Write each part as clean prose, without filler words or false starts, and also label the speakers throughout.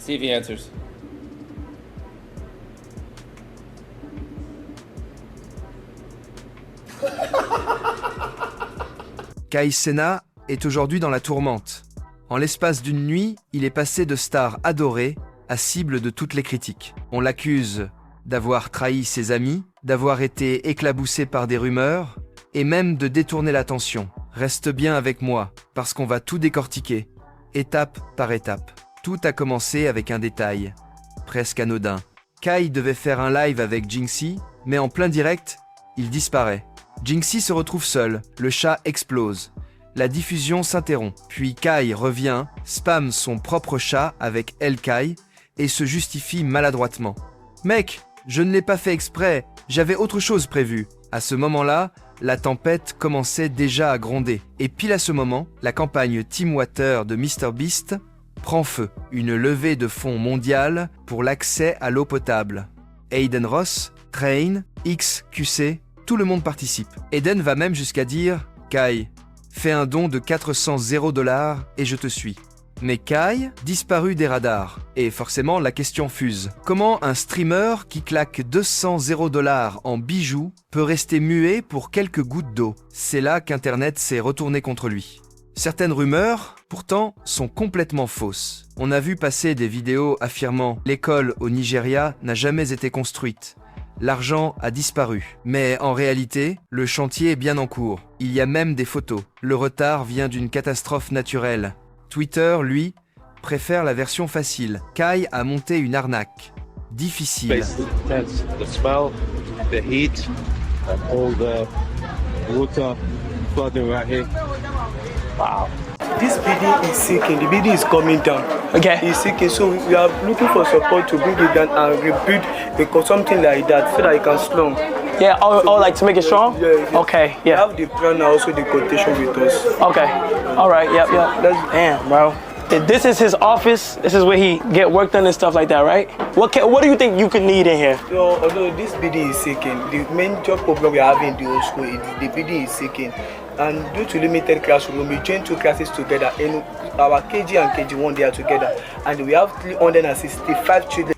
Speaker 1: Stevie answers.
Speaker 2: Kai Cenat est aujourd'hui dans la tourmente. En l'espace d'une nuit, il est passé de star adorée à cible de toutes les critiques. On l'accuse d'avoir trahi ses amis, d'avoir été éclaboussé par des rumeurs, et même de détourner l'attention. Reste bien avec moi, parce qu'on va tout décortiquer, étape par étape. Tout a commencé avec un détail, presque anodin. Kai devait faire un live avec Jinxie, mais en plein direct, il disparaît. Jinxie se retrouve seul, le chat explose. La diffusion s'interrompt, puis Kai revient, spamme son propre chat avec El Kai et se justifie maladroitement. « Mec, je ne l'ai pas fait exprès, j'avais autre chose prévu. » À ce moment-là, la tempête commençait déjà à gronder. Et pile à ce moment, la campagne Team Water de MrBeast prend feu. Une levée de fonds mondiale pour l'accès à l'eau potable. Aiden Ross, Train, XQC, tout le monde participe. Aiden va même jusqu'à dire « Kai, fais un don de 400 $, et je te suis. » Mais Kai disparut des radars. Et forcément, la question fuse. Comment un streamer qui claque 200 $, en bijoux peut rester muet pour quelques gouttes d'eau? C'est là qu'Internet s'est retourné contre lui. Certaines rumeurs, pourtant, sont complètement fausses. On a vu passer des vidéos affirmant « L'école au Nigeria n'a jamais été construite. L'argent a disparu. » Mais en réalité, le chantier est bien en cours. Il y a même des photos. Le retard vient d'une catastrophe naturelle. Twitter, lui, préfère la version facile. Kai a monté une arnaque. Difficile.
Speaker 3: The smell, the heat, and all the water flooding right here. Wow.
Speaker 4: This building is sinking. The building is coming down.
Speaker 5: Okay.
Speaker 4: It's sinking, so we are looking for support to bring it down and rebuild something like that so that it can slump.
Speaker 5: Yeah, like to make it strong?
Speaker 4: Yeah.
Speaker 5: Okay,
Speaker 4: We
Speaker 5: yeah.
Speaker 4: have the plan and also the quotation with us.
Speaker 5: Okay. All right, yep. Damn, bro. This is his office. This is where he get work done and stuff like that, right? What do you think you could need in here?
Speaker 4: So, although this building is sinking, the major problem we are having in the old school is the building is sinking. And due to limited classroom, we join two classes together. In our KG and KG1, they are together. And we have 365 children.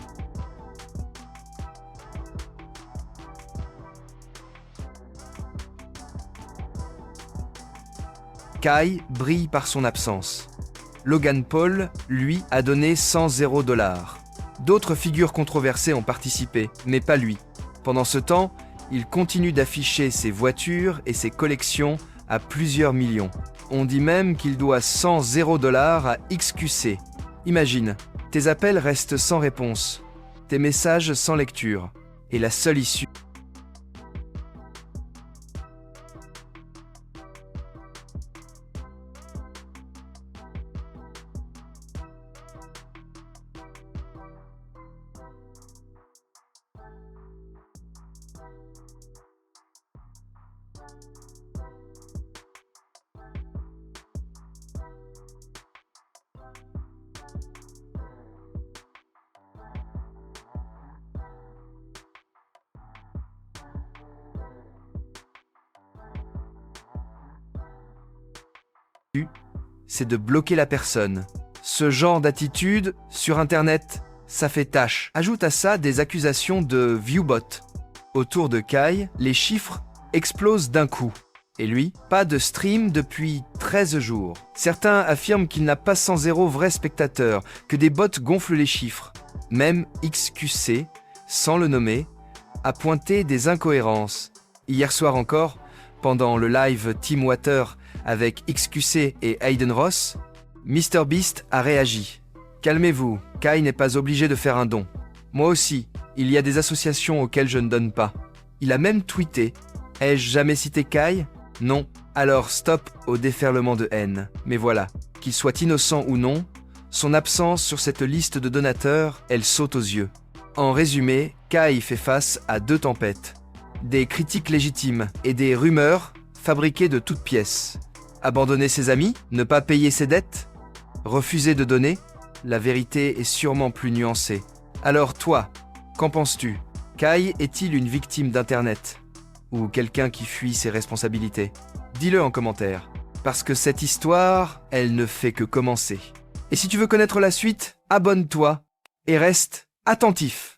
Speaker 2: Kai brille par son absence. Logan Paul, lui, a donné 100 $. D'autres figures controversées ont participé, mais pas lui. Pendant ce temps, il continue d'afficher ses voitures et ses collections à plusieurs millions. On dit même qu'il doit 100 $, à XQC. Imagine, tes appels restent sans réponse, tes messages sans lecture, et la seule issue. C'est de bloquer la personne. Ce genre d'attitude, sur Internet, ça fait tâche. Ajoute à ça des accusations de viewbot. Autour de Kai, les chiffres explosent d'un coup. Et lui, pas de stream depuis 13 jours. Certains affirment qu'il n'a pas 100 vrais spectateurs, que des bots gonflent les chiffres. Même XQC, sans le nommer, a pointé des incohérences. Hier soir encore, pendant le live Team Water avec XQC et Aiden Ross, MrBeast a réagi. « Calmez-vous, Kai n'est pas obligé de faire un don. Moi aussi, il y a des associations auxquelles je ne donne pas. » Il a même tweeté « Ai-je jamais cité Kai ? Non. Alors stop au déferlement de haine. » Mais voilà, qu'il soit innocent ou non, son absence sur cette liste de donateurs, elle saute aux yeux. En résumé, Kai fait face à deux tempêtes. Des critiques légitimes et des rumeurs fabriquées de toutes pièces. Abandonner ses amis? Ne pas payer ses dettes? Refuser de donner? La vérité est sûrement plus nuancée. Alors toi, qu'en penses-tu? Kai est-il une victime d'Internet? Ou quelqu'un qui fuit ses responsabilités? Dis-le en commentaire. Parce que cette histoire, elle ne fait que commencer. Et si tu veux connaître la suite, abonne-toi et reste attentif.